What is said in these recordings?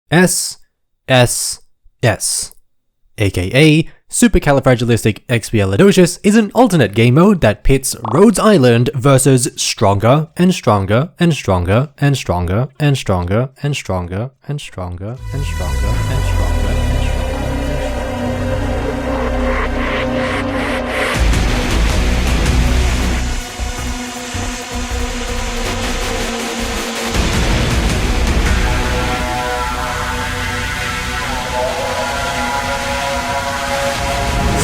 SSS, aka supercalifragilisticexpialidocious, is an alternate game mode that pits Rhodes Island versus stronger and stronger and stronger and stronger and stronger and stronger and stronger and stronger and stronger.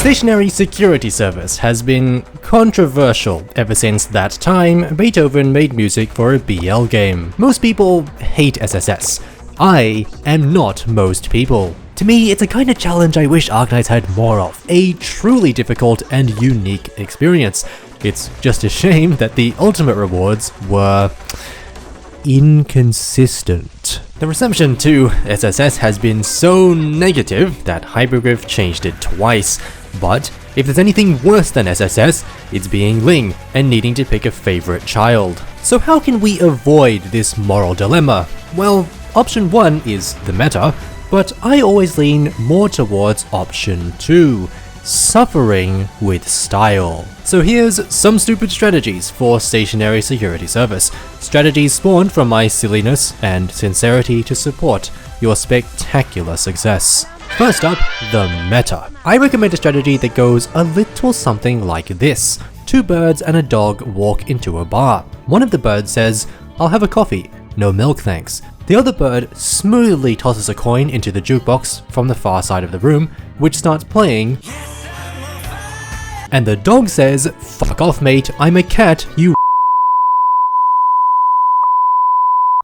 Stationary security service has been controversial ever since that time Beethoven made music for a BL game. Most people hate SSS. I am not most people. To me, it's a kind of challenge I wish Arknights had more of, a truly difficult and unique experience. It's just a shame that the ultimate rewards were inconsistent. The reception to SSS has been so negative that Hypergriff changed it twice. But if there's anything worse than SSS, it's being Ling and needing to pick a favorite child. So how can we avoid this moral dilemma? Well, option 1 is the meta, but I always lean more towards option 2, suffering with style. So here's some stupid strategies for stationary security service. Strategies spawned from my silliness and sincerity to support your spectacular success. First up, the meta. I recommend a strategy that goes a little something like this. Two birds and a dog walk into a bar. One of the birds says, "I'll have a coffee, no milk thanks." The other bird smoothly tosses a coin into the jukebox from the far side of the room, which starts playing. And the dog says, "Fuck off mate, I'm a cat, you."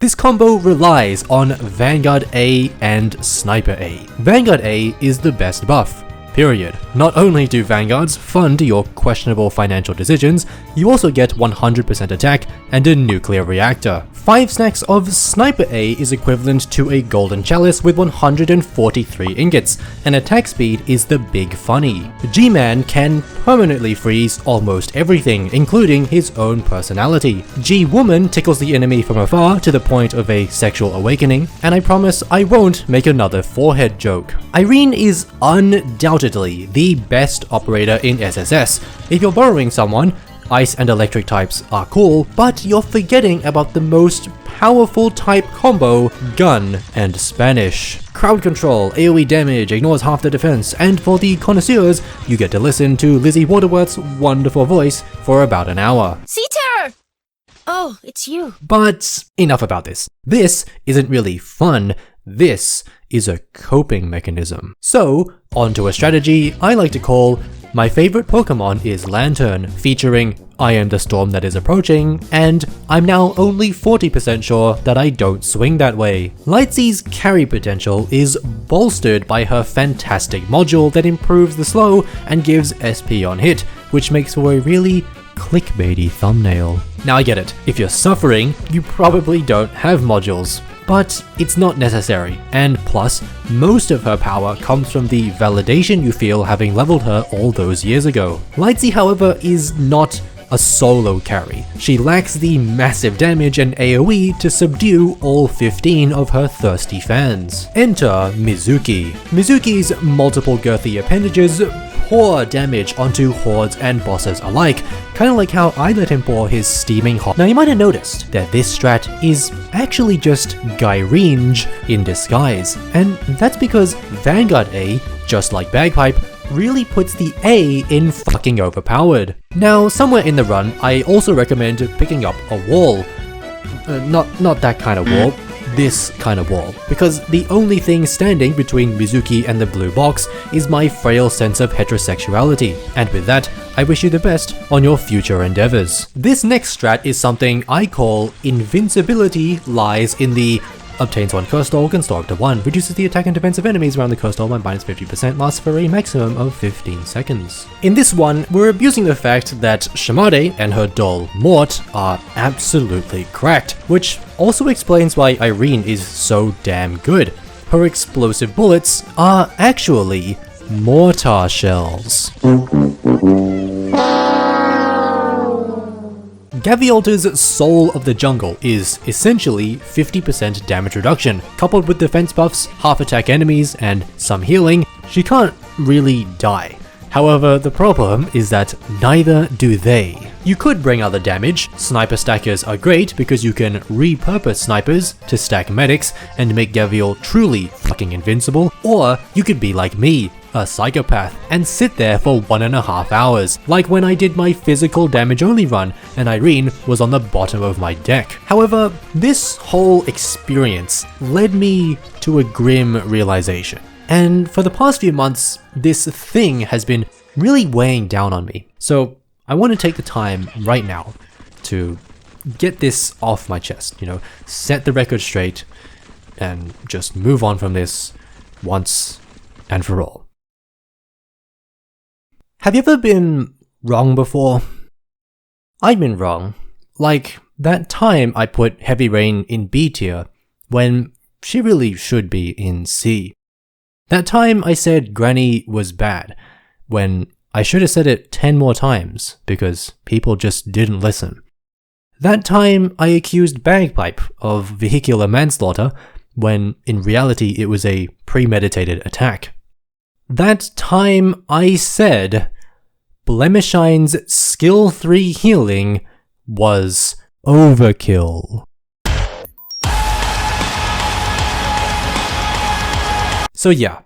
This combo relies on Vanguard A and Sniper A. Vanguard A is the best buff, period. Not only do Vanguards fund your questionable financial decisions, you also get 100% attack and a nuclear reactor. 5 stacks of Sniper A is equivalent to a golden chalice with 143 ingots, and attack speed is the big funny. G-Man can permanently freeze almost everything, including his own personality. G-Woman tickles the enemy from afar to the point of a sexual awakening, and I promise I won't make another forehead joke. Irene is undoubtedly the best operator in SSS. If you're borrowing someone, Ice and electric types are cool, but you're forgetting about the most powerful type combo, Gun and Spanish. Crowd control, AoE damage, ignores half the defense, and for the connoisseurs, you get to listen to Lizzie Waterworth's wonderful voice for about an hour. Sea Terror! Oh, it's you. But enough about this. This isn't really fun. This is a coping mechanism. So, onto a strategy I like to call My Favorite Pokemon is Lantern, featuring I am the storm that is approaching, and I'm now only 40% sure that I don't swing that way. Lightsea's carry potential is bolstered by her fantastic module that improves the slow and gives SP on hit, which makes for a really clickbaity thumbnail. Now I get it, if you're suffering, you probably don't have modules. But it's not necessary, and plus, most of her power comes from the validation you feel having leveled her all those years ago. Lightsea, however, is not a solo carry. She lacks the massive damage and AoE to subdue all 15 of her thirsty fans. Enter Mizuki. Mizuki's multiple girthy appendages pour damage onto hordes and bosses alike, kinda like how I let him pour his steaming hot. Now you might have noticed that this strat is actually just Gyrenge in disguise, and that's because Vanguard A, just like Bagpipe, really puts the A in fucking overpowered. Now, somewhere in the run, I also recommend picking up a wall. Not that kind of wall, this kind of wall. Because the only thing standing between Mizuki and the blue box is my frail sense of heterosexuality. And with that, I wish you the best on your future endeavors. This next strat is something I call Invincibility Lies in the Obtains 1 curse stall, can store up to 1, reduces the attack and defense of enemies around the curse stall by minus 50%, lasts for a maximum of 15 seconds. In this one, we're abusing the fact that Shamade and her doll Mort are absolutely cracked, which also explains why Irene is so damn good. Her explosive bullets are actually mortar shells. Gaviolta's Soul of the Jungle is essentially 50% damage reduction. Coupled with defense buffs, half attack enemies, and some healing, she can't really die. However, the problem is that neither do they. You could bring other damage. Sniper stackers are great because you can repurpose snipers to stack medics and make Gaviol truly fucking invincible, or you could be like me, a psychopath, and sit there for 1.5 hours, like when I did my physical damage only run and Irene was on the bottom of my deck. However, this whole experience led me to a grim realization. And for the past few months, this thing has been really weighing down on me. So I want to take the time right now to get this off my chest, set the record straight and just move on from this once and for all. Have you ever been wrong before? I've been wrong. Like that time I put Heavy Rain in B tier when she really should be in C. That time I said Granny was bad, when I should have said it 10 more times because people just didn't listen. That time I accused Bagpipe of vehicular manslaughter, when in reality it was a premeditated attack. That time I said Blemishine's skill 3 healing was overkill. So yeah,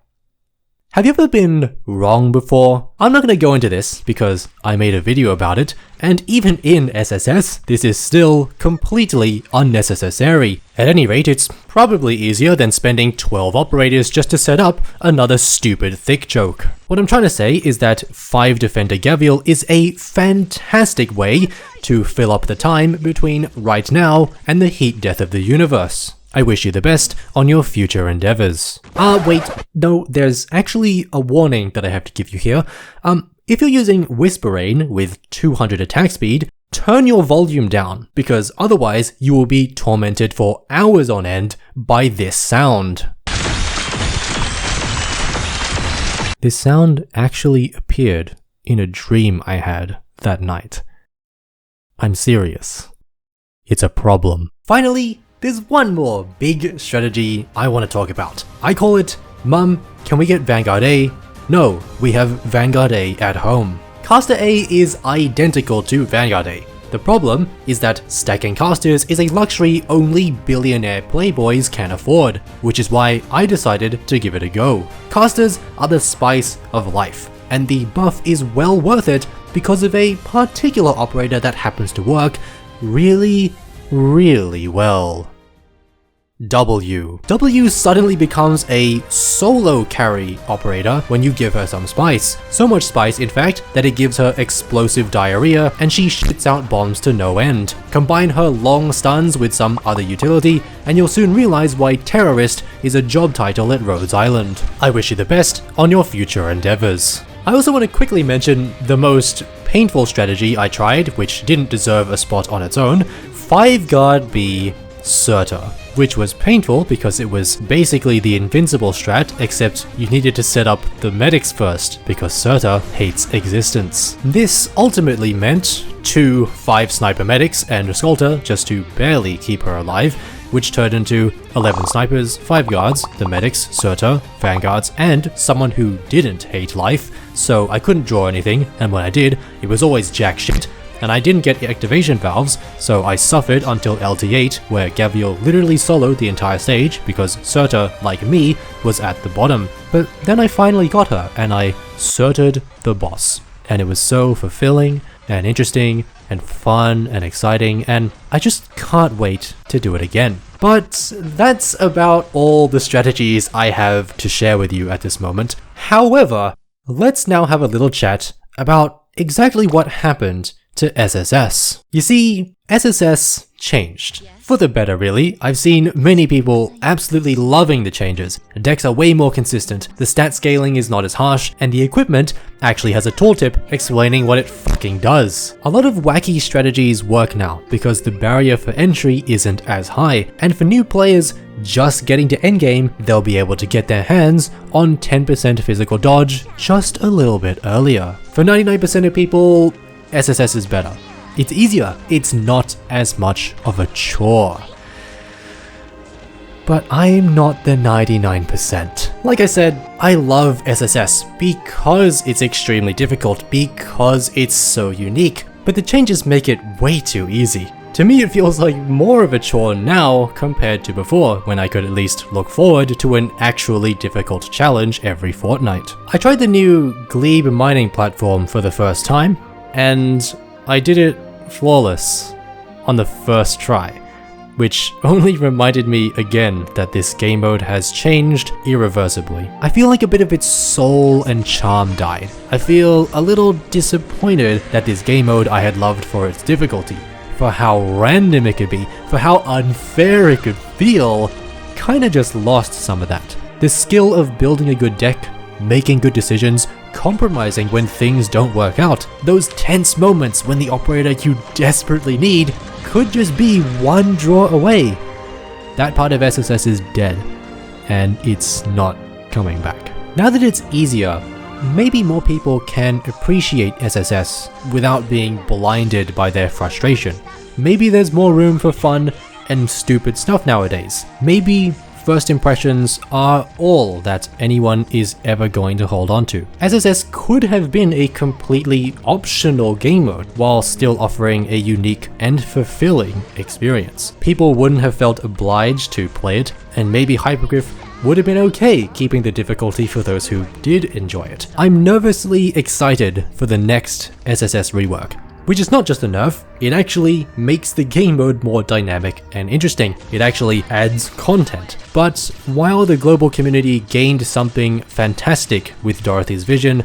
have you ever been wrong before? I'm not going to go into this because I made a video about it, and even in SSS, this is still completely unnecessary. At any rate, it's probably easier than spending 12 operators just to set up another stupid thick joke. What I'm trying to say is that 5 Defender Gaviol is a fantastic way to fill up the time between right now and the heat death of the universe. I wish you the best on your future endeavors. Wait, no, there's actually a warning that I have to give you here. If you're using Whisperrain with 200 attack speed, turn your volume down, because otherwise you will be tormented for hours on end by this sound. This sound actually appeared in a dream I had that night. I'm serious. It's a problem. Finally, there's one more big strategy I want to talk about. I call it, Mum, can we get Vanguard A? No, we have Vanguard A at home. Caster A is identical to Vanguard A. The problem is that stacking casters is a luxury only billionaire playboys can afford, which is why I decided to give it a go. Casters are the spice of life, and the buff is well worth it because of a particular operator that happens to work really well. W suddenly becomes a solo carry operator when you give her some spice. So much spice, in fact, that it gives her explosive diarrhea and she shits out bombs to no end. Combine her long stuns with some other utility and you'll soon realize why terrorist is a job title at Rhodes Island. I wish you the best on your future endeavors. I also want to quickly mention the most painful strategy I tried, which didn't deserve a spot on its own, 5 guard B Surta, which was painful because it was basically the invincible strat, except you needed to set up the medics first because Surta hates existence. This ultimately meant 2 5 sniper medics and a Skolta just to barely keep her alive, which turned into 11 snipers, 5 guards, the medics, Surta, vanguards, and someone who didn't hate life, so I couldn't draw anything, and when I did, it was always jack shit. And I didn't get activation valves, so I suffered until LT8, where Gaviol literally soloed the entire stage because Surta, like me, was at the bottom. But then I finally got her, and I Surted the boss. And it was so fulfilling, and interesting, and fun, and exciting, and I just can't wait to do it again. But that's about all the strategies I have to share with you at this moment. However, let's now have a little chat about exactly what happened to SSS. You see, SSS changed. For the better, really. I've seen many people absolutely loving the changes. The decks are way more consistent, the stat scaling is not as harsh, and the equipment actually has a tooltip explaining what it fucking does. A lot of wacky strategies work now because the barrier for entry isn't as high, and for new players just getting to endgame, they'll be able to get their hands on 10% physical dodge just a little bit earlier. For 99% of people, SSS is better. It's easier. It's not as much of a chore. But I'm not the 99%. Like I said, I love SSS because it's extremely difficult, because it's so unique, but the changes make it way too easy. To me, it feels like more of a chore now compared to before, when I could at least look forward to an actually difficult challenge every fortnight. I tried the new Glebe mining platform for the first time, and I did it flawless on the first try, which only reminded me again that this game mode has changed irreversibly. I feel like a bit of its soul and charm died. I feel a little disappointed that this game mode I had loved for its difficulty, for how random it could be, for how unfair it could feel, kinda just lost some of that. The skill of building a good deck, making good decisions, compromising when things don't work out, those tense moments when the operator you desperately need could just be one draw away. That part of SSS is dead, and it's not coming back. Now that it's easier, maybe more people can appreciate SSS without being blinded by their frustration. Maybe there's more room for fun and stupid stuff nowadays. Maybe first impressions are all that anyone is ever going to hold on to. SSS could have been a completely optional game mode while still offering a unique and fulfilling experience. People wouldn't have felt obliged to play it, and maybe Hypergriff would have been okay keeping the difficulty for those who did enjoy it. I'm nervously excited for the next SSS rework, which is not just a nerf, it actually makes the game mode more dynamic and interesting. It actually adds content. But while the global community gained something fantastic with Dorothy's vision,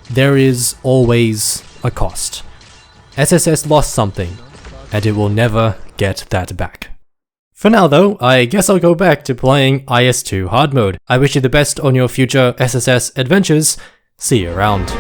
there is always a cost. SSS lost something, and it will never get that back. For now though, I guess I'll go back to playing IS2 hard mode. I wish you the best on your future SSS adventures. See you around.